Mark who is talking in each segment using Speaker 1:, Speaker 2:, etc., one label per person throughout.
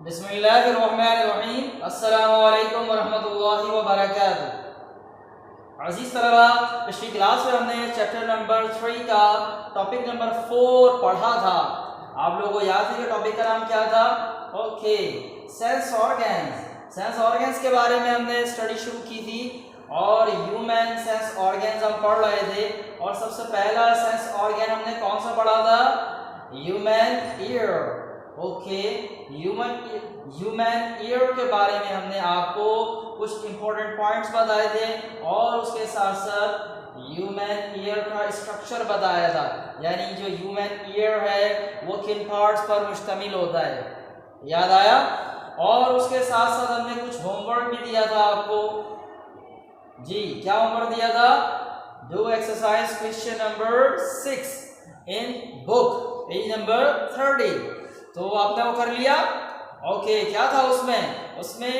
Speaker 1: बिस्मिल्लाहिर्रहमानिर्रहीम। अस्सलामु अलैकुम वरहमतुल्लाहि वबरकातुहू। अज़ीज़ तलबा, पिछली क्लास में हमने चैप्टर नंबर 3 का टॉपिक नंबर 4 पढ़ा था। आप लोगों को याद है कि टॉपिक का नाम क्या था? Okay, sense organs. Sense organs के बारे में हमने स्टडी शुरू की थी और ह्यूमन सेंस ऑर्गन्स हम पढ़ रहे थे। और सबसे पहला सेंस ऑर्गन हमने कौन सा पढ़ा था? Human ear. Okay, human ear के बारे में हमने आपको कुछ इंपॉर्टेंट पॉइंट्स बताए थे और उसके साथ साथ ह्यूमन ईयर का स्ट्रक्चर बताया था, यानी जो ह्यूमन ईयर है वो किन पार्ट्स पर मुश्तमिल होता है। याद आया? और उसके साथ साथ हमने कुछ होमवर्क भी दिया था आपको। जी, क्या होमवर्क दिया था? Do exercise question number 6 in book, page number 30। तो आपने वो कर लिया? ओके, क्या था उसमें? उसमें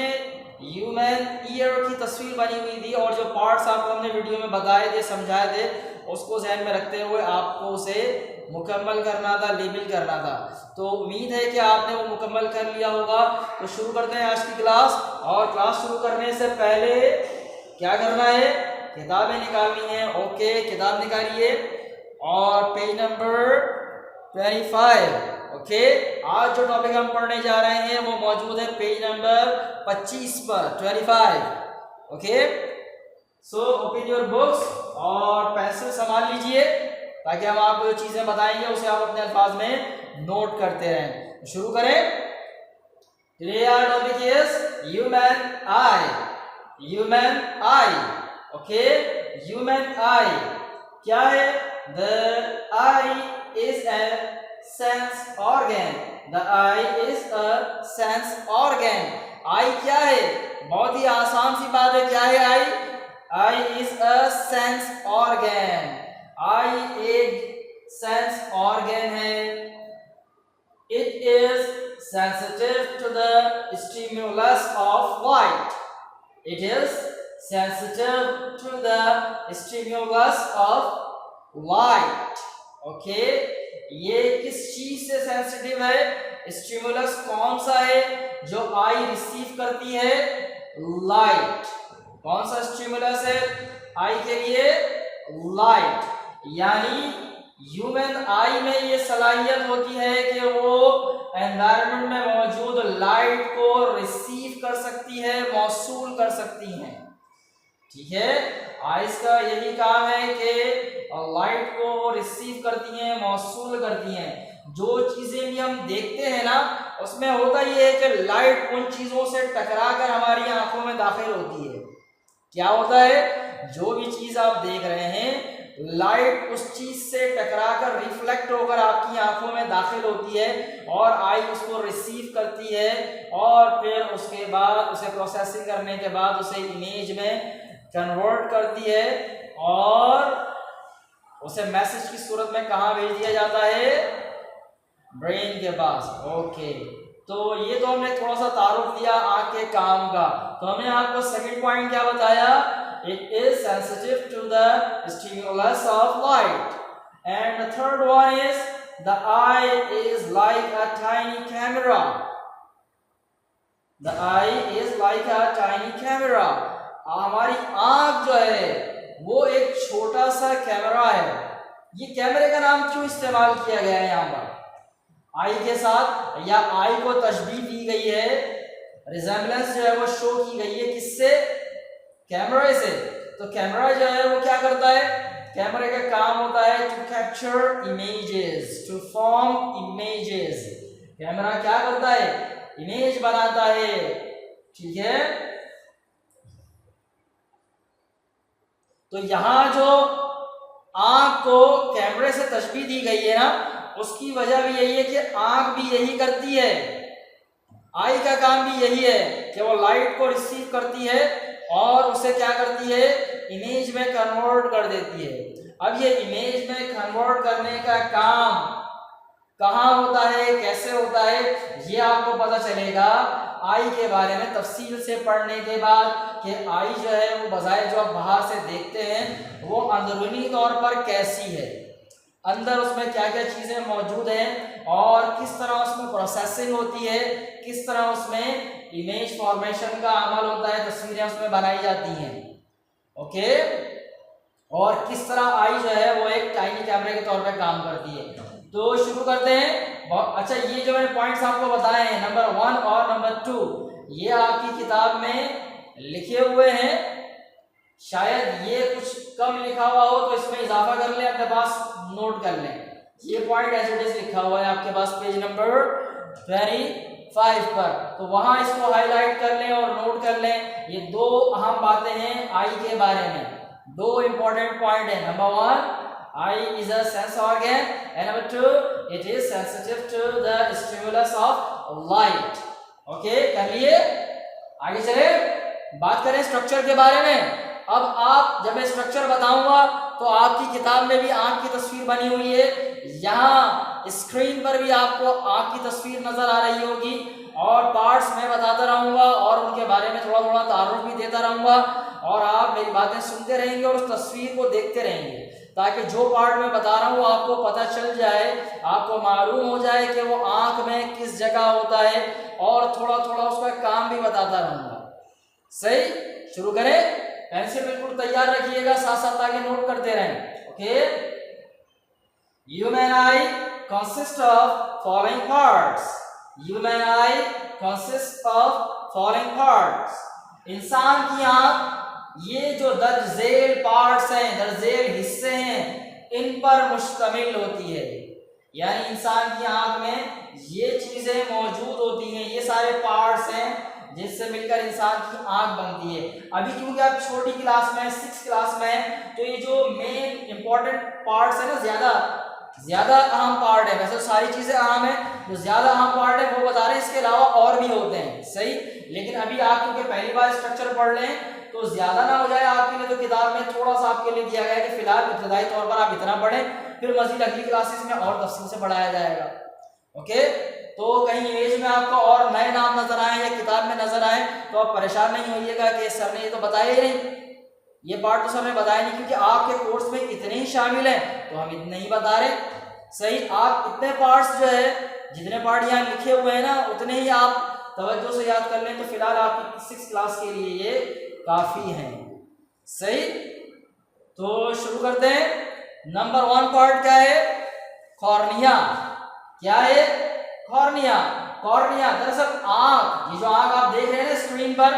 Speaker 1: ह्यूमन ईयर की तस्वीर बनी हुई थी और जो पार्ट्स आपको हमने वीडियो में बताए थे, समझाए थे, उसको ध्यान में रखते हुए आपको उसे मुकम्मल करना था, लेबल करना था। तो उम्मीद है कि आपने वो मुकम्मल कर लिया होगा। तो शुरू करते हैं आज की क्लास। और क्लास शुरू करने से पहले क्या करना है? किताबें निकालनी है। ओके, किताब निकालिए और पेज नंबर 25। ओके, आज जो टॉपिक हम पढ़ने जा रहे हैं वो मौजूद है पेज नंबर 25 पर, 25। Okay, so open your books और पेंसिल संभाल लीजिए ताकि हम आपको जो चीजें बताएंगे उसे आप अपने अल्फाज में नोट करते रहें। शुरू करें। Today our topic is human eye. Human eye. Okay, human eye क्या है? The eye is a sense organ. The eye is a sense organ. Eye क्या है? बहुत ही आसान सी बात है। क्या है eye? Eye is a sense organ. Eye एक सेंस ऑर्गन है। It is sensitive to the stimulus of light. It is sensitive to the stimulus of light. Okay, ये किस चीज से सेंसिटिव है? स्टिमुलस कौन सा है जो आई रिसीव करती है? लाइट। कौन सा स्टिमुलस है आई के लिए? लाइट। यानी ह्यूमन आई में ये सलाहियत होती है कि वो एनवायरनमेंट में मौजूद लाइट को रिसीव कर सकती है, मौसूल कर सकती है। ठीक है, आइज का यही काम है कि लाइट को रिसीव करती हैं, मौसूल करती हैं। जो चीजें भी हम देखते हैं ना, उसमें होता ये है कि लाइट उन चीजों से टकराकर हमारी आंखों में दाखिल होती है। क्या होता है? जो भी चीज आप देख रहे हैं, लाइट उस चीज से टकराकर रिफ्लेक्ट होकर आपकी आंखों में दाखिल होती है और आई उसको रिसीव करती है और फिर उसके बाद उसे प्रोसेसिंग करने के बाद उसे इमेज में कन्वर्ट करती है और उसे मैसेज की सूरत में कहाँ भेज दिया जाता है? ब्रेन के पास। ओके, तो ये तो हमने थोड़ा सा तारुफ दिया आंख के काम का। तो हमने आपको सेकंड पॉइंट क्या बताया? It is sensitive to the stimulus of light. And the third one is the eye is like a tiny camera. The eye is like a tiny camera. हमारी आंख जो है वो एक छोटा सा कैमरा है। ये कैमरे का नाम क्यों इस्तेमाल किया गया है यहाँ पर आई के साथ? या आई को तशबीह दी गई है, रिजेम्बलेंस जो है वो शो की गई है किससे? कैमरे से। तो कैमरा जो है वो क्या करता है? कैमरे का काम होता है to capture images, to form images. Camera क्या करता है? इमेज बनाता है। ठीक है, तो यहां जो आंख को कैमरे से तशबीह दी गई है ना, उसकी वजह भी यही है कि आंख भी यही करती है। आई का काम भी यही है कि वो लाइट को रिसीव करती है और उसे क्या करती है? इमेज में कन्वर्ट कर देती है। अब ये इमेज में कन्वर्ट करने का काम कहाँ होता है, कैसे होता है, ये आपको पता चलेगा आई के बारे में तफसील से पढ़ने के बाद कि आई जो है वो बजाय जो आप बाहर से देखते हैं वो अंदरूनी तौर पर कैसी है। अंदर उसमें क्या क्या चीजें मौजूद हैं और किस तरह उसमें प्रोसेसिंग होती है, किस तरह उसमें इमेज फॉर्मेशन का अमल होता है, तस्वीरें उसमें बनाई जाती हैं। ओके, और किस तरह आई जो है वो एक टाइनी कैमरे के तौर पे काम करती है। तो शुरू करते हैं। अच्छा, ये जो मैंने पॉइंट्स आपको बताए हैं नंबर 1 और नंबर 2, ये आपकी किताब में लिखे हुए हैं। शायद ये कुछ कम लिखा हुआ हो तो इसमें इजाफा कर लें, अपने पास नोट कर लें। ये पॉइंट एज इट इज लिखा हुआ है आपके पास पेज नंबर 25 पर, तो वहां इसको हाईलाइट कर लें और नोट कर लें। ये दो अहम बातें हैं आई के बारे में, दो इंपॉर्टेंट पॉइंट है। Number 1, eye is a sense organ, and number 2, it is sensitive to the stimulus of light. Okay, कर लिए? आगे चले, बात करें स्ट्रक्चर के बारे में। अब आप जब मैं स्ट्रक्चर बताऊंगा तो आपकी किताब में भी आंख की तस्वीर बनी हुई है, यहाँ स्क्रीन पर भी आपको आंख की तस्वीर नजर आ रही होगी, और पार्ट्स मैं बताता रहूंगा और उनके बारे में थोड़ा थोड़ा तारुफ भी देता रहूंगा, और आप मेरी बातें सुनते रहेंगे और उस तस्वीर को देखते रहेंगे, ताकि जो पार्ट मैं बता रहा हूँ आपको पता चल जाए, आपको मालूम हो जाए कि वो आंख में किस जगह होता है, और थोड़ा थोड़ा उसका काम भी बताता रहूंगा। सही, शुरू करें। पेंसिल बिल्कुल तैयार रखिएगा, साथ साथ आगे नोट करते रहें। Okay, human I consist of following parts. Human I consist of following parts. इंसान की आंख ये जो दर्ज-झेल पार्ट्स हैं, दर्ज-झेल हिस्से हैं, इन पर मुश्तमिल होती है। यानी इंसान की आंख में ये चीजें मौजूद होती हैं, ये सारे पार्ट्स हैं जिससे मिलकर इंसान की आंख बनती है। अभी क्योंकि आप छोटी क्लास में 6th क्लास में हैं, तो ये जो मेन इंपॉर्टेंट पार्ट्स है ना, ज्यादा अहम पार्ट है। वैसे तो सारी चीजें अहम है, जो ज्यादा अहम पार्ट है वो बता रहे हैं, इसके अलावा और भी होते हैं। सही, लेकिन अभी आप क्योंकि पहली बार स्ट्रक्चर पढ़ रहे हैं तो ज्यादा ना हो जाए आपके लिए, तो किताब में थोड़ा सा आपके लिए दिया गया है कि फिलहाल इब्तदाई तौर पर आप इतना पढ़ें, फिर मजीद अगली क्लासेस में और तफसील से पढ़ाया जाएगा। ओके, तो कहीं इमेज में आपको और नए नाम नजर आए या किताब में नजर आए तो आप परेशान नहीं होइएगा कि सर ने ये तो बताया ही नहीं, ये पार्ट तो सर ने बताया नहीं, क्योंकि आपके कोर्स में इतने ही शामिल हैं तो हम इतने ही बता रहे। सही, आप इतने पार्ट्स जो है, जितने पार्ट यहाँ लिखे हुए हैं ना, उतने ही आप तवज्जो से याद कर लें, तो फिलहाल आपकी 6th क्लास के लिए ये काफी है। सही, तो शुरू करते हैं। नंबर 1 पार्ट क्या है? कॉर्निया। क्या है? कॉर्निया। कॉर्निया दरअसल आंख, ये जो आंख आप देख रहे हैं ना स्क्रीन पर,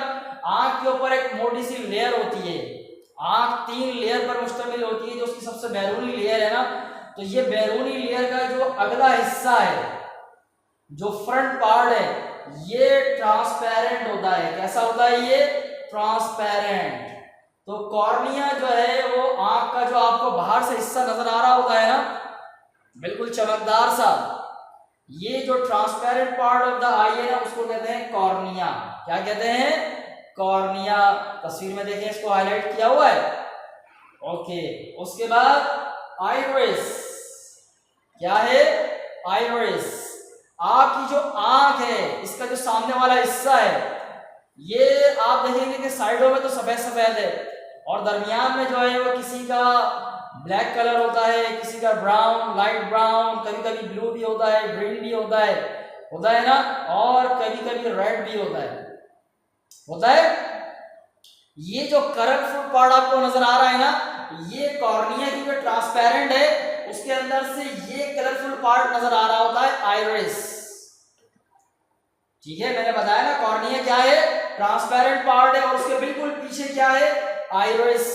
Speaker 1: आंख के ऊपर एक मोटी सी लेयर होती है। आंख 3 लेयर पर मुश्तमिल होती है। जो उसकी सबसे बैरूनी लेयर है ना, तो ये बैरूनी लेयर का जो अगला हिस्सा है, जो फ्रंट पार्ट है, ये ट्रांसपेरेंट होता है। कैसा होता है ये? ट्रांसपेरेंट। तो कॉर्निया जो है वो आंख का जो आपको बाहर से हिस्सा नजर आ रहा होता है ना, बिल्कुल चमकदार सा, ये जो ट्रांसपेरेंट पार्ट ऑफ द आई है ना, उसको कहते हैं कॉर्निया। क्या कहते हैं? कॉर्निया। तस्वीर में देखें, इसको हाईलाइट किया हुआ है। ओके, उसके बाद आइरिस। क्या है? आइरिस। आपकी जो आंख है, इसका जो सामने वाला हिस्सा है, ये आप देखेंगे कि साइडों में तो सफेद सफेद है, और दरमियान में जो है वो किसी का ब्लैक कलर होता है, किसी का ब्राउन, लाइट ब्राउन, कभी कभी ब्लू भी होता है, ग्रीन भी होता है ना, और कभी कभी रेड भी होता है। ये जो कलरफुल पार्ट आपको नजर आ रहा है ना, ये कॉर्निया की जो ट्रांसपेरेंट है, उसके अंदर से ये कलरफुल पार्ट नजर आ रहा होता है आइरिस। ठीक है, मैंने बताया ना कॉर्निया क्या है? ट्रांसपेरेंट पार्ट है, और उसके बिल्कुल पीछे क्या है? आइरिस।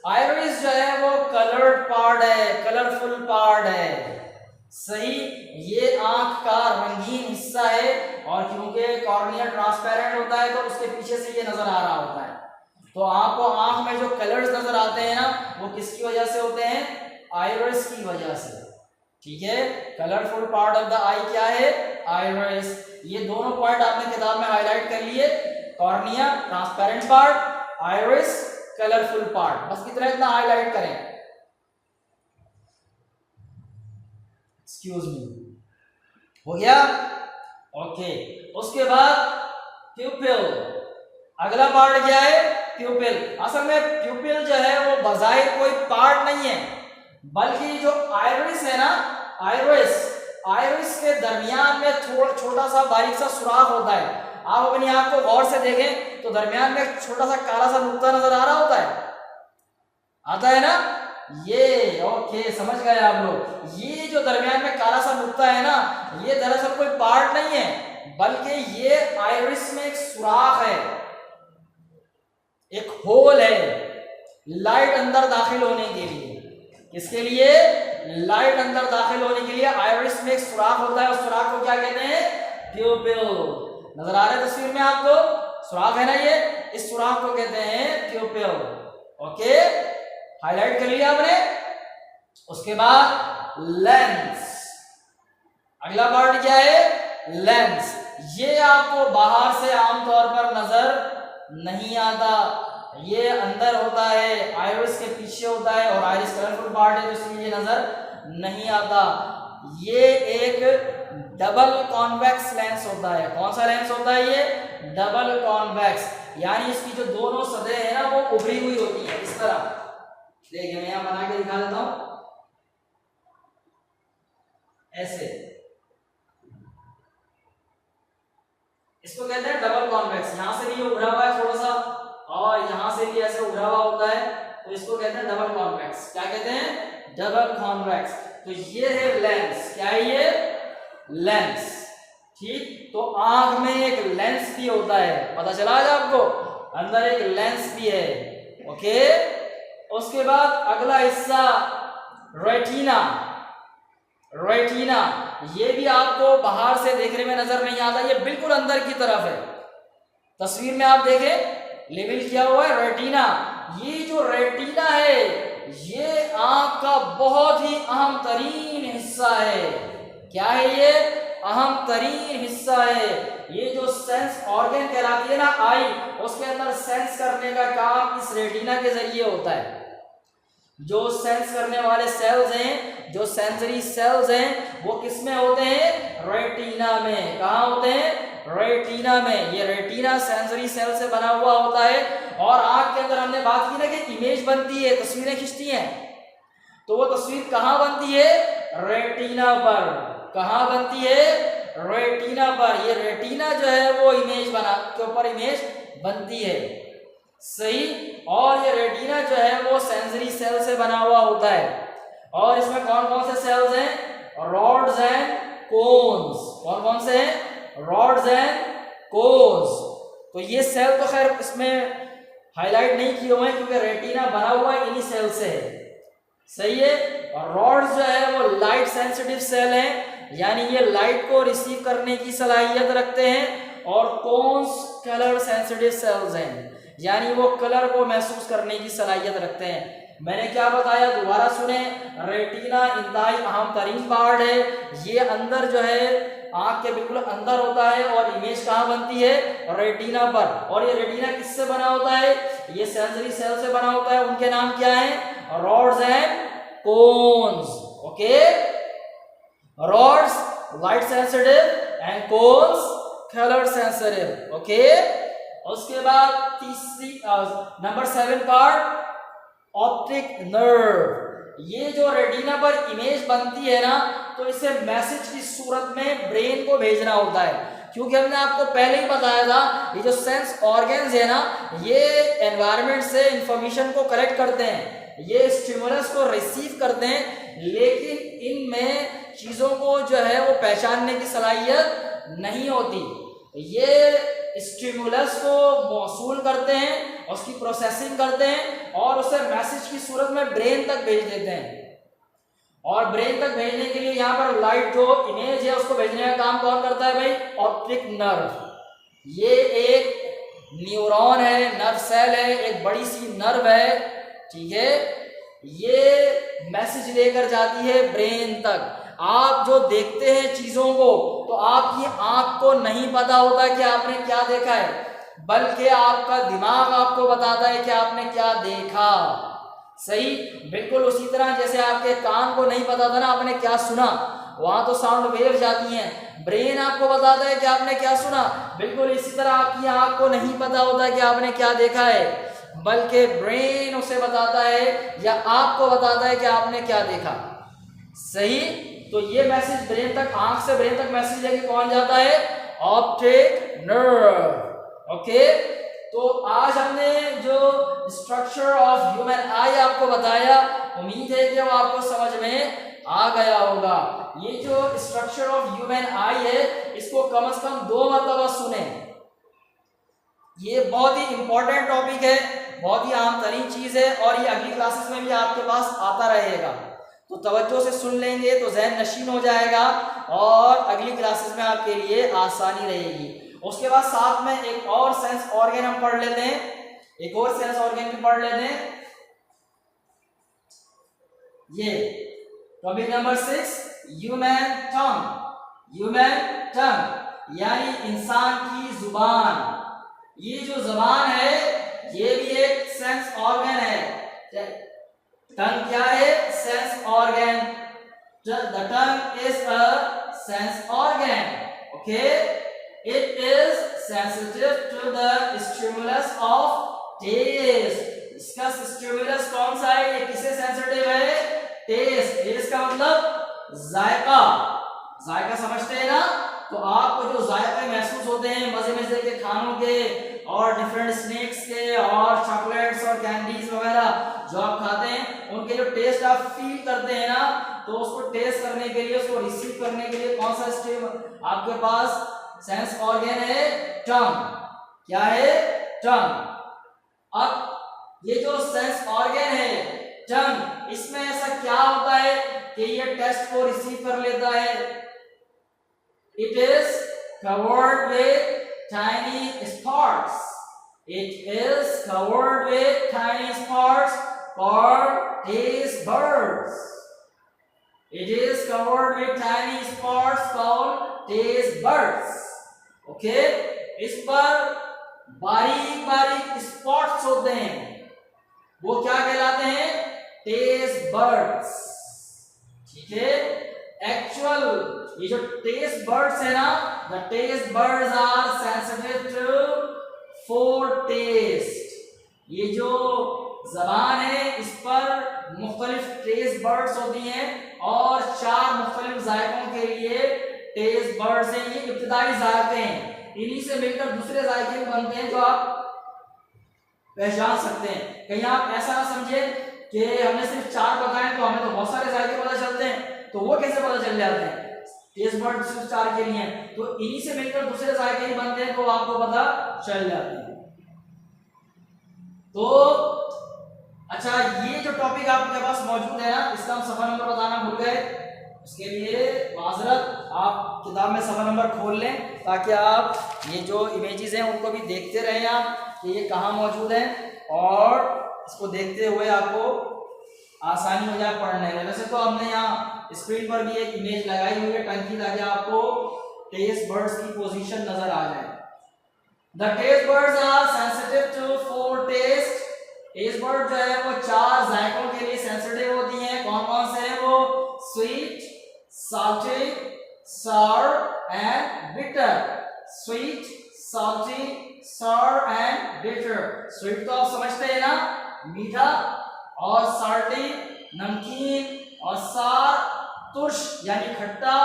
Speaker 1: आइरिस जो है वो कलर्ड पार्ट है, कलरफुल पार्ट है। सही, ये आंख का रंगीन हिस्सा है, और क्योंकि कॉर्निया ट्रांसपेरेंट होता है तो उसके पीछे से ये नजर आ रहा होता है। तो आपको आंख में जो कलर्स नजर आते हैं ना, वो किसकी वजह से होते हैं? आइरिस की वजह से। ठीक है, कलरफुल पार्ट ऑफ द आई क्या है? आइरिस। ये दोनों पॉइंट आपने किताब में हाईलाइट कर लिए, cornea transparent part, iris colourful part. बस इतना हाईलाइट करें। एक्सक्यूज मी, हो गया? ओके, उसके बाद प्यूपिल। अगला पार्ट क्या है? प्यूपिल। असल में प्यूपिल जो है वो बजाय कोई पार्ट नहीं है, बल्कि जो आइरिस है ना, आइरिस के दरमियान में थोड़ा छोटा सा बारीक सा सुराख होता है। आप अपनी आंख को गौर से देखें तो दरमियान में एक छोटा सा काला सा नुक्ता नजर आ रहा होता है, आता है ना, ये ओके समझ गए आप लोग। ये जो दरमियान में काला सा नुक्ता है ना, ये दरअसल कोई पार्ट नहीं है, बल्कि ये आइरिस में एक सुराख है, एक होल है लाइट अंदर दाखिल होने के लिए। किसके लिए? लाइट अंदर दाखिल होने के लिए आइरिस में एक सुराख होता है, और सुराख को क्या कहते हैं? प्यूपिल। नजर आ रहा है तस्वीर में आपको? सुराख है ना ये, इस सुराख को कहते हैं प्यूपिल। ओके, हाईलाइट कर लिया आपने। उसके बाद लेंस, अगला पार्ट क्या है? लेंस। ये आपको बाहर से आमतौर पर नजर नहीं आता, ये अंदर होता है, आइरिस के पीछे होता है, और आइरिस कलरफुल पार्ट है तो इसलिए ये नजर नहीं आता। ये एक डबल कॉन्वेक्स लेंस होता है। कौन सा लेंस होता है ये? डबल कॉन्वेक्स, यानी इसकी जो दोनों सतहें हैं ना वो उभरी हुई होती है इस तरह। देखिए मैं यहां बना के दिखा देता हूं, ऐसे, इसको कहते हैं डबल कॉन्वेक्स। यहां से भी ये उभरा हुआ है थोड़ा सा, और यहां से भी ऐसे उभरा हुआ होता है, तो इसको कहते हैं डबल कॉन्वेक्स। क्या कहते हैं? Double convex. तो ये है लेंस। क्या है ये? लेंस। ठीक, तो आंख में एक लेंस भी होता है, पता चला आज आपको? अंदर एक लेंस भी है। ओके, उसके बाद अगला हिस्सा रेटिना। रेटिना ये भी आपको बाहर से देखने में नजर नहीं आता, ये बिल्कुल अंदर की तरफ है। तस्वीर में आप देखें, लेबल किया हुआ है रेटिना। ये जो रेटिना है ये आंख का बहुत ही अहम तरीन हिस्सा है। क्या है ये? अहम तरीन हिस्सा है। ये जो सेंस ऑर्गन कहलाती है ना आई, उसके अंदर सेंस करने का काम इस रेटिना के जरिए होता है। जो सेंस करने वाले सेल्स हैं, जो सेंसरी सेल्स हैं, वो किस में होते हैं? रेटिना में। कहाँ होते हैं? रेटिना में। ये रेटिना सेंसरी सेल से बना हुआ होता है, और आंख के अंदर हमने बात की ना कि इमेज बनती है, तस्वीरें खींचती हैं, तो वो तस्वीर कहाँ बनती है? रेटिना पर। कहाँ बनती है? रेटिना पर। ये रेटिना जो है वो इमेज बना के ऊपर इमेज बनती है, सही। और ये रेटिना जो है वो सेंसरी सेल से बना हुआ होता है, और इसमें कौन कौन से सेल्स हैं? Rods and cones. कौन कौन से हैं? Rods and cones. तो ये सेल तो खैर इसमें हाईलाइट नहीं किए हुए हैं क्योंकि रेटिना बना हुआ है इन्हीं सेल से है, सही है। और रॉड्स जो है वो लाइट सेंसिटिव सेल हैं, यानी ये लाइट को रिसीव करने की सलाहियत रखते हैं, और कोन्स कलर सेंसिटिव सेल्स हैं, यानी वो कलर को महसूस करने की सलाहियत रखते हैं। मैंने क्या बताया? दोबारा सुने, रेटिना इंतहाई अहम तरीन पार्ट है। ये अंदर जो है आंख के बिल्कुल अंदर होता है, और इमेज कहाँ बनती है? रेटिना पर। और ये रेटिना किससे बना होता है? ये सेंसरी सेल से बना होता है। उनके नाम क्या है? Rods and cones. Okay, rods light sensitive and cones colour sensitive. Okay, उसके बाद तीसरी नंबर 7 पार्ट ऑप्टिक नर्व। ये जो रेटिना पर इमेज बनती है ना, तो इसे मैसेज की सूरत में ब्रेन को भेजना होता है, क्योंकि हमने आपको पहले ही बताया था ये जो सेंस ऑर्गन्स है ना, ये एनवायरनमेंट से इंफॉर्मेशन को कलेक्ट करते हैं, ये स्टिमुलस को रिसीव करते हैं, लेकिन इनमें चीज़ों को जो है वो पहचानने की सलाहियत नहीं होती। ये स्टिमुलस को मौसूल करते हैं, उसकी प्रोसेसिंग करते हैं, और उसे मैसेज की सूरत में ब्रेन तक भेज देते हैं। और ब्रेन तक भेजने के लिए यहाँ पर लाइट जो इमेज है उसको भेजने का काम कौन करता है भाई? Optic nerve. ये एक न्यूरॉन है, नर्व सेल है, एक बड़ी सी नर्व है, ठीक है। ये मैसेज लेकर जाती है ब्रेन तक। आप जो देखते हैं चीजों को, तो आपकी आंख को नहीं पता होता कि आपने क्या देखा है, बल्कि आपका दिमाग आपको बताता है कि आपने क्या देखा, सही। बिल्कुल उसी तरह जैसे आपके कान को नहीं पता था ना आपने क्या सुना, वहां तो साउंड वेव जाती हैं, ब्रेन आपको बताता है कि आपने क्या सुना। बिल्कुल इसी तरह आपकी आंख को नहीं पता होता कि आपने क्या देखा है, बल्कि ब्रेन उसे बताता है या आपको बताता है कि आपने क्या देखा। सही, तो ये मैसेज ब्रेन तक, आंख से ब्रेन तक मैसेज लेके कौन जाता है? Optic nerve. ओके, तो आज हमने जो स्ट्रक्चर ऑफ ह्यूमन आई आपको बताया, उम्मीद है कि वो आपको समझ में आ गया होगा। ये जो स्ट्रक्चर ऑफ ह्यूमन आई है, इसको कम से कम 2 मरतबा सुने। ये बहुत ही इंपॉर्टेंट टॉपिक है, बहुत ही आम तरीन चीज है, और ये अगली क्लासेस में भी आपके पास आता रहेगा। तो तवज्जो से सुन लेंगे तो जहन नशीन हो जाएगा और अगली क्लासेस में आपके लिए आसानी रहेगी। उसके बाद साथ में एक और सेंस ऑर्गन हम पढ़ लेते हैं, एक और सेंस ऑर्गन भी पढ़ लेते हैं। ये टॉपिक नंबर 6, ह्यूमन टंग। ह्यूमन टंग यानी इंसान की जुबान। ये जो जुबान है ये भी एक सेंस ऑर्गन है। टंग क्या है? Sense organ. The tongue is a sense organ. Okay, it is sensitive to the stimulus of taste. इसका स्टिमुलस कौन सा है? ये किसे सेंसिटिव है? टेस्ट। टेस्ट का मतलब जायका। जायका समझते हैं ना? तो आपको जो जायके महसूस होते हैं मजे मजे के खानों के और डिफरेंट स्नैक्स के और चॉकलेट्स और कैंडीज वगैरह जो आप खाते हैं, उनके जो टेस्ट आप फील करते हैं ना, तो उसको टेस्ट करने के लिए, उसको रिसीव करने के लिए कौन सा स्टिम आपके पास सेंस ऑर्गन है? टंग। क्या है? टंग। अब ये जो सेंस ऑर्गन है टंग, इसमें ऐसा क्या होता है कि ये टेस्ट को रिसीव कर लेता है? It is covered with tiny spots. It is covered with tiny spots called taste buds. It is covered with tiny spots called taste buds. Okay? इस पर बारीक बारीक स्पॉट्स होते हैं, वो क्या कहलाते हैं? Taste buds. ठीक है? एक्चुअल ये जो टेस्ट बर्ड्स है ना, the taste buds are sensitive to 4 taste. ये जो जबान है इस पर मुख्तलिफ टेस्ट बर्ड्स होती हैं और 4 मुख्तलिफ जायकों के लिए टेस्ट बर्ड्स हैं। ये इब्तिदाई जायके हैं, इन्हीं से मिलकर दूसरे जायके बनते हैं जो आप पहचान सकते हैं। कहीं आप ऐसा ना समझे कि हमने सिर्फ 4 बताए तो हमें तो बहुत सारे जायके पता चलते हैं, तो वो कैसे पता चल जाते हैं? टेस्ट बर्ड सिर्फ 4 के लिए हैं, तो इन्हीं से मिलकर दूसरे जायके ही बनते हैं, तो आपको पता चल जाते हैं। तो अच्छा, ये जो टॉपिक आपके पास मौजूद है ना, इसका हम सफा नंबर बताना भूल गए, उसके लिए माजरत। आप किताब में सफा नंबर खोल लें ताकि आप ये जो इमेजेस हैं उनको भी देखते रहें आप कि ये कहाँ मौजूद है, और इसको देखते हुए आपको आसानी हो जाए पढ़ने में। वैसे तो हमने यहाँ स्क्रीन पर भी एक इमेज लगाई हुई है टंकी, ताकि आपको टेस्ट बर्ड्स की पोजीशन नजर आ जाए। The taste buds are sensitive to 4 taste. Taste bud जो है वो 4 जायकों के लिए सेंसिटिव होती हैं। कौन कौन से हैं वो? Sweet, salty, sour and bitter. Sweet, salty, sour and bitter. Sweet तो आप समझते हैं ना, मीठा, और साल्टी नमकीन, और सार तुर्श यानी खट्टा,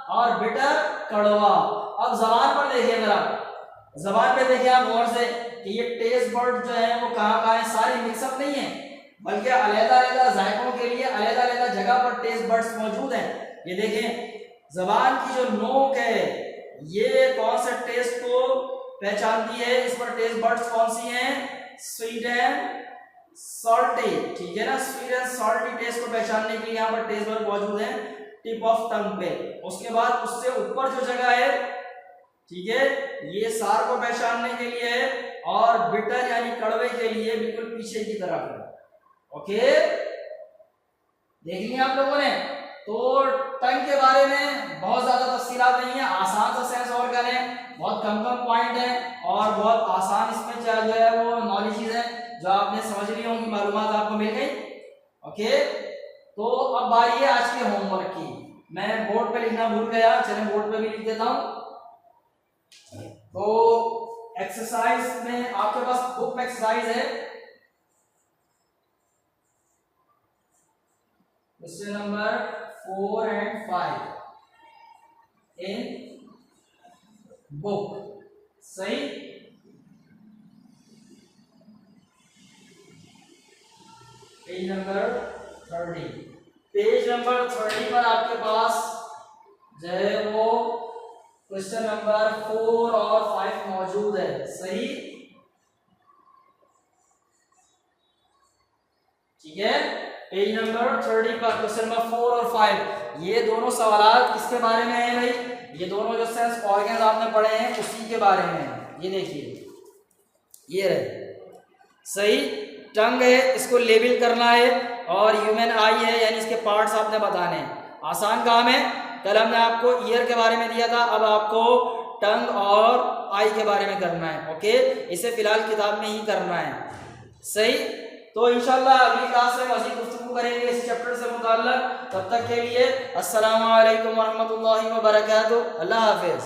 Speaker 1: और बिटर कड़वा। अब जबान पर देखिए, जरा जबान पे देखिए आप गौर से कि ये टेस्ट बर्ड जो है वो कहाँ है? सारी मिक्सअप नहीं है, बल्कि अलग-अलग जायकों के लिए अलग-अलग जगह पर टेस्ट बर्ड्स मौजूद हैं। ये देखें जबान की जो नोक है ये कौन से टेस्ट को पहचानती है? इस पर टेस्ट बर्ड्स कौन सी हैं? Sweet and salty. ठीक है ना? स्वीट एंड सॉल्टी टेस्ट को पहचानने के लिए यहाँ पर टेस्ट बर्ड मौजूद है टिप ऑफ टंग पे। उसके बाद उससे ऊपर जो जगह है, ठीक है, ये सार को पहचानने के लिए है, और बिटर यानी कड़वे के लिए बिल्कुल पीछे की तरफ है। ओके, देख लिया आप लोगों ने? तो टंग के बारे में बहुत ज्यादा तफसीलात नहीं है, आसान सा सेंस ऑर्गन है, बहुत कम पॉइंट है, और बहुत आसान इसमें जो है वो नॉलेज है जो आपने समझ ली होंगी, मालूमात आपको मिल गई। ओके, तो अब बारी है आज के होमवर्क की। मैं बोर्ड पे लिखना भूल गया, चलिए बोर्ड पे भी लिख देता हूँ। तो एक्सरसाइज में आपके पास बुक एक्सरसाइज है question number 4 and 5 in book. सही। Page number 30। पेज नंबर 30 पर आपके पास जो है वो क्वेश्चन नंबर 4 और 5 मौजूद है। सही। ठीक है। पेज नंबर 30 पर क्वेश्चन नंबर 4 और 5 ये दोनों सवाल किसके बारे में है भाई? ये दोनों जो सेंस ऑर्गन्स आपने पढ़े हैं उसी के बारे में। ये देखिए ये रहे। सही। टंग है, इसको लेबल करना है, और ह्यूमन आई है यानी इसके पार्ट्स आपने बताने हैं। आसान काम है। कल हमने आपको ईयर के बारे में दिया था, अब आपको टंग और आई के बारे में करना है। ओके, इसे फिलहाल किताब में ही करना है। सही। तो इंशाल्लाह अगली क्लास में मज़ीद गुफ्तगू करेंगे इस चैप्टर से मुताल्लिक़। तब तक के लिए अस्सलामु अलैकुम वरहमतुल्लाहि व बरकातुहू। अल्लाह हाफिज़।